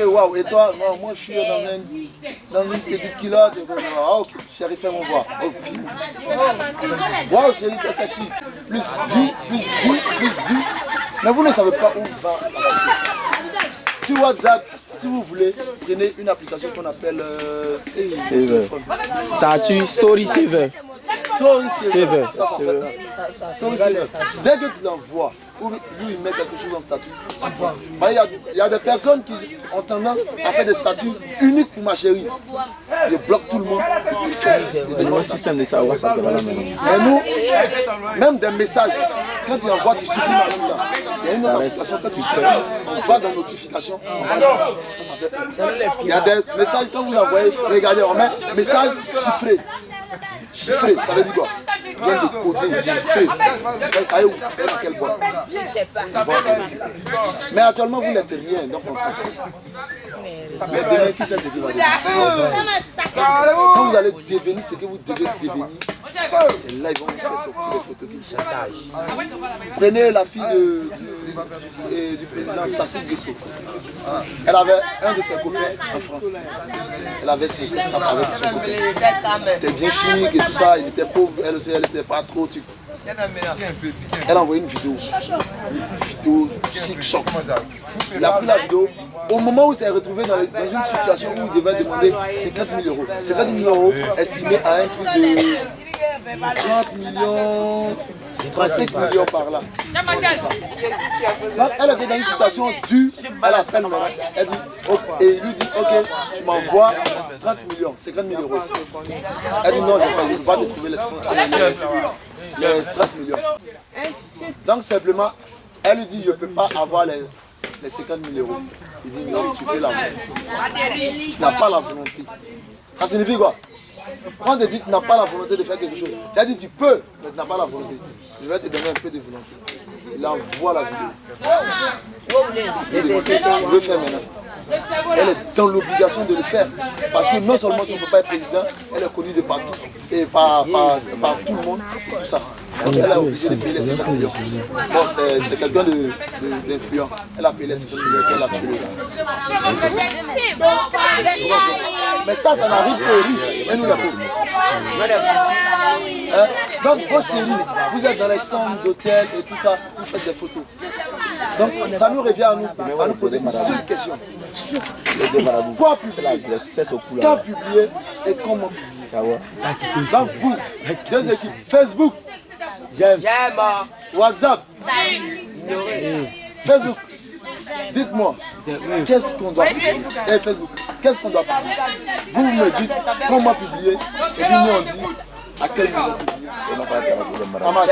waouh. Et toi? Moi, je suis dans une petite culotte. Ok, chérie, fais-moi voir. Waouh, chérie, t'es sexy. Plus vue. Mais vous ne savez pas où va la photo. Sur WhatsApp, si vous voulez, prenez une application qu'on appelle Ça tue Story Saver. Story Saver. Ça fait. Story Saver. Dès que tu l'envoies, ou lui il met quelque chose en statut, tu vois. Il y a des personnes qui ont tendance à faire des statuts uniques pour ma chérie. Ils bloquent tout le monde. Le système de ça, mais nous, même des messages, quand tu envoies, tu supprimes en même temps. Il y a une autre application que tu supprimes, on va dans notification. Ça fait. Il y a des messages, quand vous l'envoyez, regardez, on met message chiffré. Chiffré, ça veut dire quoi? Vient de coder, chiffré. Vous savez où? Vous savez dans quelle boîte? Mais actuellement, vous n'êtes rien, donc on s'en fout. Mais demain, qui sait ce qui va devenir? Quand vous allez devenir ce que vous devez devenir, c'est là qu'ils vont vous faire sortir les photos. Prenez la fille du président Sassou Nguesso. Elle avait un de ses copains en France. Elle avait son stade avec son copain. C'était bien chic et tout ça, il était pauvre, elle aussi, elle n'était pas trop. Elle a envoyé une vidéo chic choc. Il a pris la vidéo. Au moment où il s'est retrouvé dans une situation où il devait demander 50 000 euros. 50 000 euros estimés à un truc de 30 millions, 35 millions par là. Donc, elle était dans une situation dure, elle appelle maintenant. Elle dit, et il lui dit, ok, tu m'envoies 30 millions, 50 000 euros. Elle dit non, je ne vais pas te trouver les 30 millions. Donc simplement, elle lui dit, je ne peux pas avoir les 50 000 euros. Il dit non, tu peux l'avoir. Tu n'as pas la volonté. Ça signifie quoi? Quand on te dit tu n'as pas la volonté de faire quelque chose, ça dit tu peux, mais tu n'as pas la volonté. Je vais te donner un peu de volonté. Il envoie la vidéo. Je veux faire maintenant. Elle est dans l'obligation de le faire. Parce que non seulement son papa est président, elle est connue de partout, et par tout le monde, tout ça. Donc elle est obligée de payer les 50 millions. Bon, c'est quelqu'un d'influent. Elle a payé les 50 millions, elle a tué le gars. Mais ça n'arrive qu'aux riches, et nous les pauvres. Donc vos chéris, vous êtes dans les chambres d'hôtel et tout ça, vous faites des photos. Donc ça nous revient à nous poser une seule question. Quoi publier? Quand publier et comment? Donc vous, deux équipes, Facebook, WhatsApp, Facebook. Dites-moi, qu'est-ce qu'on doit publier? Facebook, qu'est-ce qu'on doit publier? Vous me dites comment publier et puis nous on dit à quel niveau publier. Ça marche.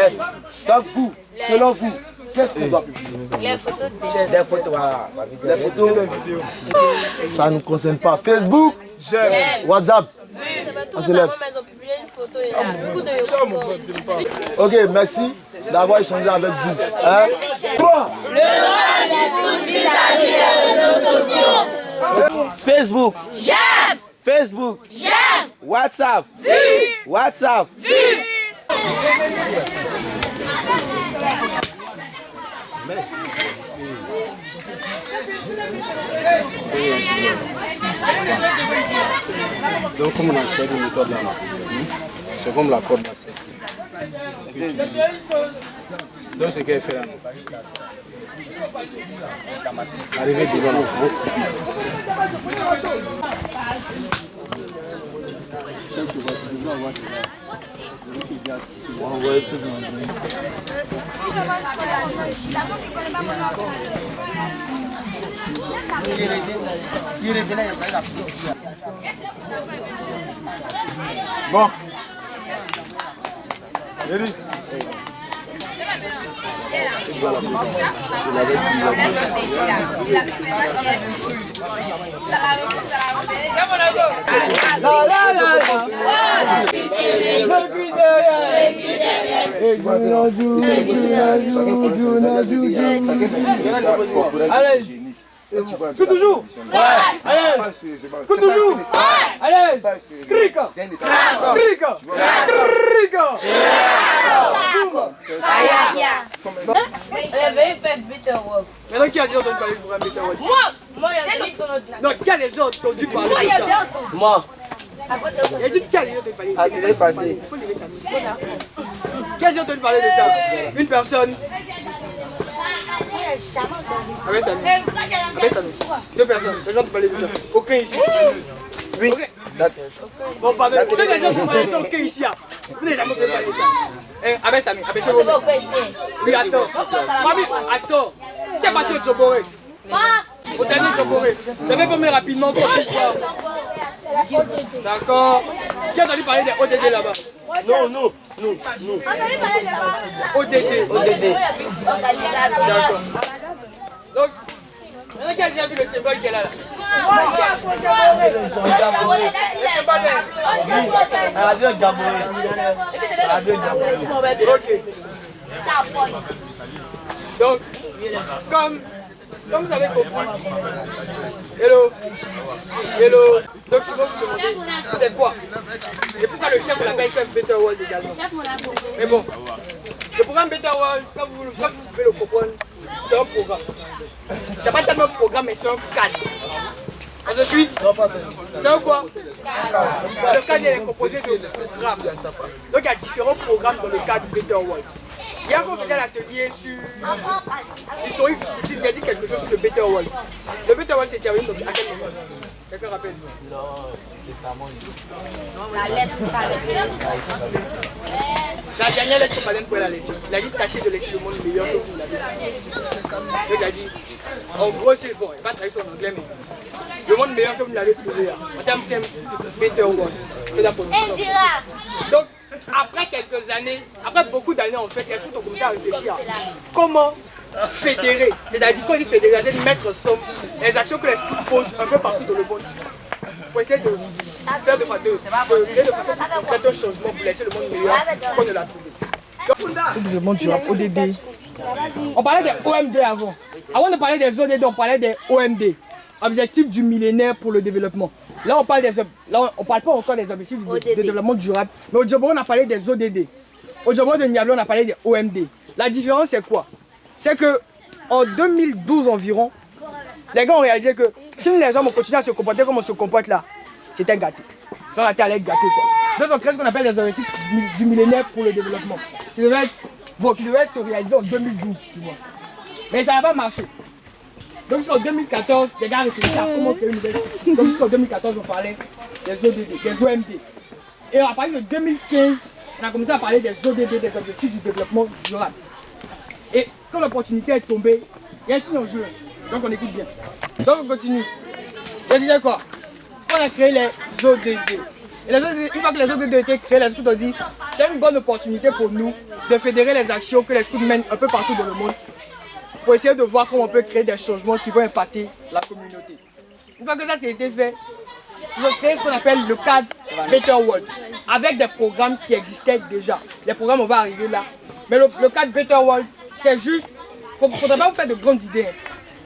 Donc vous, selon vous, qu'est-ce qu'on doit publier? Les photos Les photos, ça ne nous concerne pas. Facebook, WhatsApp. On se lève. Ok, merci d'avoir échangé avec vous. Hein? 3. Le droit discours vis-à-vis des réseaux sociaux. Facebook. J'aime. Facebook. J'aime. WhatsApp. Vu. WhatsApp. Vu. Donc comme on a cherché une méthode là, c'est comme la corde là. Donc ce qu'elle fait là, arriver devant le groupe. On va envoyer tout le monde. Bon. Eric. Allez, tout toujours. Allez, tout toujours. Allez, crica, crica, crica. Maintenant, qui a déjà entendu parler pour un météorite? Moi, Non, qui a déjà entendu parler de ça? Moi. Il a dit qui a déjà entendu parler de ça? Il est passé. Qui a déjà entendu parler de ça? Une personne. Avec Samy. Deux personnes. J'ai entendu parler de ça. Aucun ici. Oui. Okay. Bon, pardon. Vous savez que les gens qui sont OK ici. Vous n'avez jamais parlé de ça. Abaisse Samy, abaissez vos mains. Oui, attends. Mami, attends. Tu es parti au Djoboré. Au dernier Djoboré. Vous avez pas mis rapidement quoi. D'accord. Qui a entendu parler des ODD là-bas? Non, non. ODD. D'accord. Donc, maintenant qui a déjà vu le symbole qui est là? Ok. Donc, comme vous avez compris. Hello. Donc, souvent vous demandez, c'est quoi? Et pourquoi le chef l'appelle chef Better World également? Mais bon, le programme Better World, comme vous pouvez le comprendre, c'est un programme. C'est pas tellement un programme, mais c'est un cadre. On se suit? C'est un quoi? Le cadre est composé de programmes. Donc il y a différents programmes dans le cadre Better World. Hier, quand on faisait l'atelier sur l'historique du scoutisme, il a dit quelque chose sur le Better World. Le Better World s'est terminé à quel moment? Quelqu'un rappelle? La lettre La dernière lettre qu'on Paden pouvait la laisser. Il a dit tâchez de laisser le monde meilleur que vous l'avez fait. Donc il a dit, en gros c'est bon, il va travailler son anglais, mais le monde meilleur que vous l'avez trouvé. En termes simples, Better World. C'est la première. Donc, après quelques années, après beaucoup d'années en fait, les gens ont commencé à réfléchir à comment fédérer. C'est-à-dire quand ils fédèrent, c'est-à-dire mettre ensemble les actions que les scouts posent un peu partout dans le monde. Pour essayer de faire de façon un changement pour laisser le monde meilleur qu'on ne l'a trouvé. Donc, ODD. On parlait des OMD avant. Avant de parler des ODD, on parlait des OMD. Objectifs du millénaire pour le développement. Là, on parle on parle pas encore des objectifs de développement durable. Mais au Djoboré, on a parlé des ODD. Au Djoboré de Niablé, on a parlé des OMD. La différence, c'est quoi? C'est que en 2012 environ, les gars ont réalisé que si les gens ont continué à se comporter comme on se comporte là, c'était gâté. Ils ont été à l'être gâté quoi. Donc on crée ce qu'on appelle les objectifs du millénaire pour le développement. Qui devaient se réaliser en 2012, tu vois. Mais ça n'a pas marché. Donc jusqu'en 2014, les gars réfléchissaient à comment créer une nouvelle structure. Donc jusqu'en 2014, on parlait des ODD, des OMD. Et à partir de 2015, on a commencé à parler des ODD, des objectifs du développement durable. Et quand l'opportunité est tombée, il y a un signe en jeu. Donc on écoute bien. Donc on continue. Je disais quoi? On a créé les ODD. Et les ODD, une fois que les ODD ont été créés, les scouts ont dit c'est une bonne opportunité pour nous de fédérer les actions que les scouts mènent un peu partout dans le monde pour essayer de voir comment on peut créer des changements qui vont impacter la communauté. Une fois que ça a été fait, ils ont créé ce qu'on appelle le cadre Better World avec des programmes qui existaient déjà. Les programmes, on va arriver là. Mais le cadre Better World, c'est juste, il ne faudrait pas vous faire de grandes idées.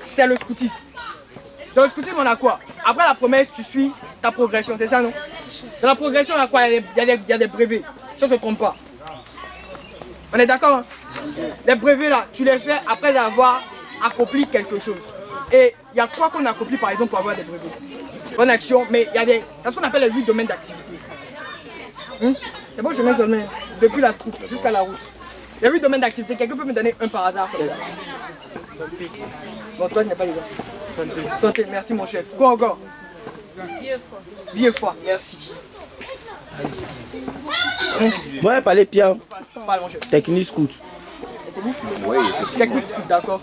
C'est le scoutisme. Dans le scoutisme, on a quoi? Après la promesse, tu suis ta progression, c'est ça non? Dans la progression, on a quoi? Il y a des brevets, si on ne se trompe pas. On est d'accord hein? Les brevets là, tu les fais après avoir accompli quelque chose. Et il y a quoi qu'on accomplit par exemple pour avoir des brevets? Bonne action, mais il y a ce qu'on appelle les 8 domaines d'activité. C'est bon, je mets seulement depuis la troupe jusqu'à la route. Il y a 8 domaines d'activité, quelqu'un peut me donner un par hasard comme ça? Santé. Bon, toi tu n'es pas dedans. Santé. Santé, merci mon chef. Quoi encore? Vieux foi. Vieux foi, merci. Moi, parler Pierre. Parle mon chef. Technique scout. Oui, technique scout, d'accord.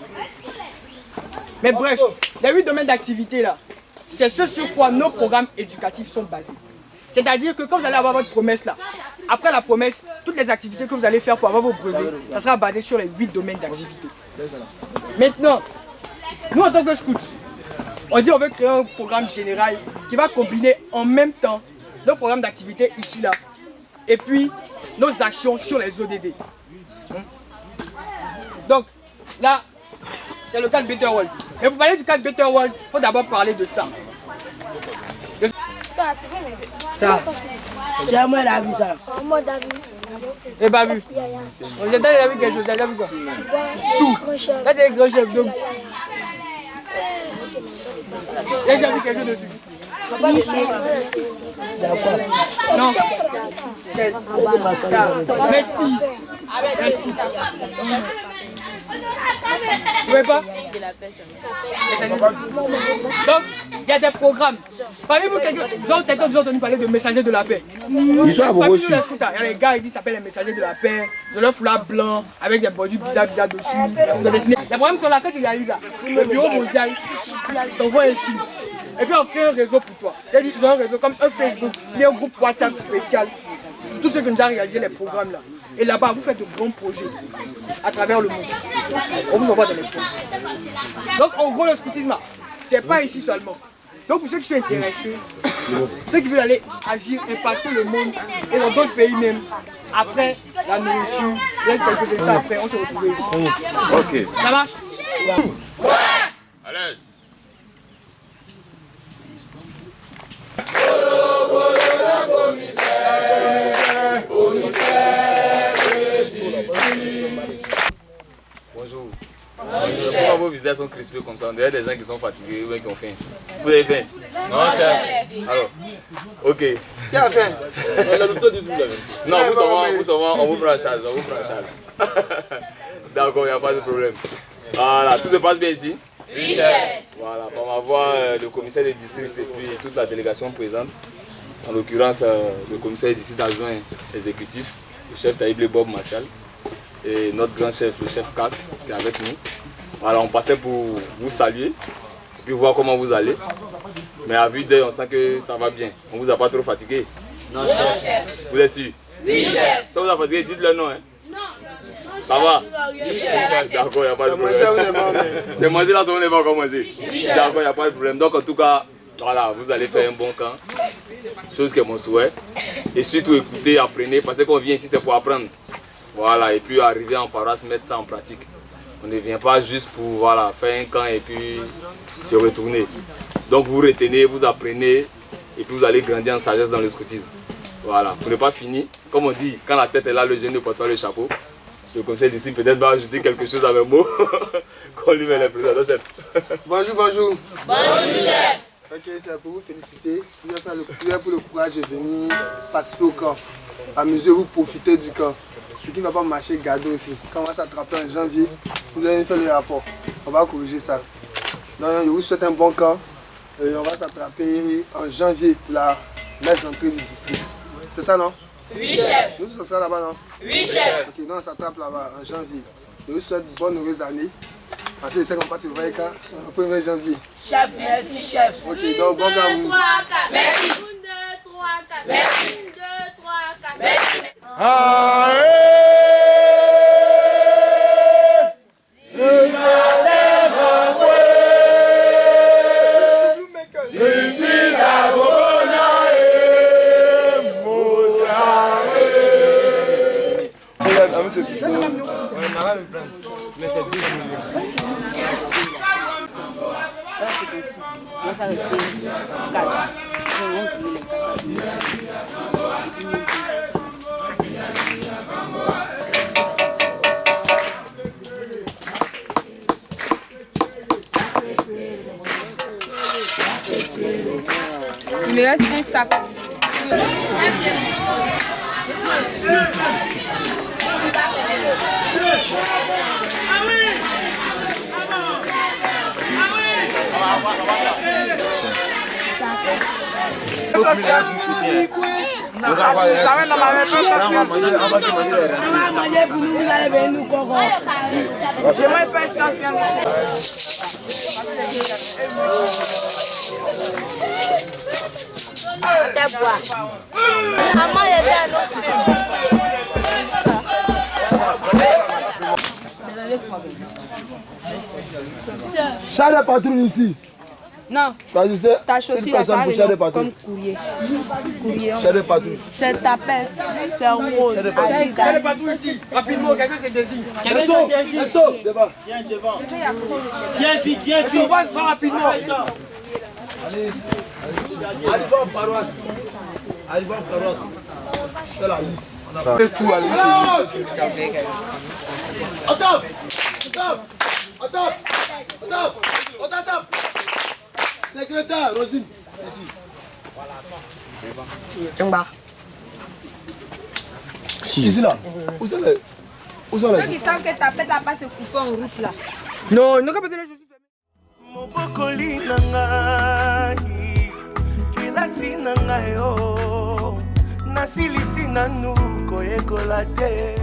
Mais bref, les 8 domaines d'activité là, c'est ce sur quoi nos programmes éducatifs sont basés. C'est-à-dire que quand vous allez avoir votre promesse là, après la promesse, toutes les activités que vous allez faire pour avoir vos brevets, ça sera basé sur les 8 domaines d'activité. Maintenant, nous en tant que scouts, on dit on veut créer un programme général qui va combiner en même temps nos programmes d'activité ici là et puis nos actions sur les ODD. Donc là, c'est le cadre Better World. Mais pour parler du cadre Better World, il faut d'abord parler de ça. Ça. J'ai moi la vu ça. J'ai pas vu. J'ai déjà vu quelque chose. J'ai déjà vu quoi? Tout. Ça c'est les grands chefs. Donc. J'ai déjà vu quelque chose dessus. Non. Merci. Merci. Vous voyez pas? Donc, il y a des programmes. Parmi vous, certains ont entendu parler de messagers de la paix. Ils sont à vos reçus. Il y a les gars, ils s'appellent les messagers de la paix. Ils ont leur foulard blanc avec des bordures bizarres dessus. Les problèmes sont là, quand tu réalises ça, le bureau mondial t'envoie ici. Et puis on crée un réseau pour toi. C'est-à-dire ils ont un réseau comme un Facebook, mais un groupe WhatsApp spécial. Tous ceux qui ont déjà réalisé les programmes là. Et là-bas, vous faites de grands projets à travers le monde. On vous envoie dans les fonds. Donc en gros, le scoutisme, c'est pas ici seulement. Donc pour ceux qui sont intéressés, ceux qui veulent aller agir, impacter le monde et dans d'autres pays même, après la nourriture, quelques instants après, on se retrouve ici. Ok. Ça marche? Allez. Bonjour. Pourquoi vos visages sont crispés comme ça? On dirait des gens qui sont fatigués ou qui ont faim. Vous avez faim? Non, chef. Alors, ok. Qui a faim? Non, vous savez, on vous prend en charge. On vous prend en charge. D'accord, il n'y a pas de problème. Voilà, tout se passe bien ici? Oui, chef. Voilà, par ma voix, le commissaire des districts et puis toute la délégation présente. En l'occurrence, le commissaire des districts adjoint exécutif, le chef Taïble Bob Martial. Et notre grand chef, le chef Cass, qui est avec nous. Voilà, on passait pour vous saluer, puis voir comment vous allez. Mais à vue d'œil, on sent que ça va bien. On ne vous a pas trop fatigué? Non, chef. Vous êtes sûr? Oui, chef. Ça vous a fatigué? Dites le nom. Hein? Non. Ça va? Oui, chef. D'accord, il n'y a pas de problème. C'est manger là, on n'est pas encore mangé. D'accord, il n'y a pas de problème. Donc en tout cas, voilà, vous allez faire un bon camp. Chose qui est mon souhait. Et surtout écoutez, apprenez, parce qu'on vient ici, c'est pour apprendre. Voilà, et puis arriver en paroisse, mettre ça en pratique. On ne vient pas juste pour voilà, faire un camp et puis se retourner. Donc vous retenez, vous apprenez et puis vous allez grandir en sagesse dans le scoutisme. Voilà, pour ne pas finir, comme on dit, quand la tête est là, le jeune ne porte pas le chapeau. Le conseil d'ici peut-être va ajouter quelque chose à mes mots. Qu'on lui met les présents, chef. Bonjour, bonjour. Bonjour, chef. Ok, c'est pour vous féliciter. Vous avez fait pour le courage de venir participer au camp. Amusez-vous, profitez du camp. Ce qui ne va pas marcher, gardez aussi. Quand on va s'attraper en janvier, vous allez faire le rapport. On va corriger ça. Donc, je vous souhaite un bon camp. Et on va s'attraper en janvier pour la messe d'entrée du district. C'est ça, non? Oui, chef. Nous sommes ça là-bas, non? Oui, chef. Ok, donc on s'attrape là-bas en janvier. Je vous souhaite une bonne heureuse année. Parce que c'est qu'on passe le vrai camp au 1er janvier. Chef, merci, chef. Ok, donc bon camp à 1, 2, vous. 3, 4. Merci. 1, 2, 3, 4. Merci. 1, 2, 3, 4. Merci. Mais c'est 12 millions. Là, c'était 6. Moi, ça restait 4. Il me reste un sac. Jamais dans ma réponse, on va manger pour nous, vous allez venir nous corrompre. Je m'appelle pas essentiel. Maman, il était à notre film. Charles est patrouille ici. Non. Choisissez Ta une chaussure, personne pour Charles patrouille. comme courrier. Charles patrouille. C'est ta paix. C'est rose. Allez, pas tout ici. Rapidement, quelqu'un se désigne. Esso, débat. Viens vite, viens vite. Pas rapidement. Allez, arrivons en paroisse. Arrivons en paroisse. Fais la liste. On a fait tout à liste. Attends. Secrétaire, Rosine, ici. Ici là. Où sont les Ceux qui savent que ta pète n'a pas se couper en route là. Non, il n'a pas besoin de les chaussures. Mobokoli na ngai na yo nasilisi nanu koyekola te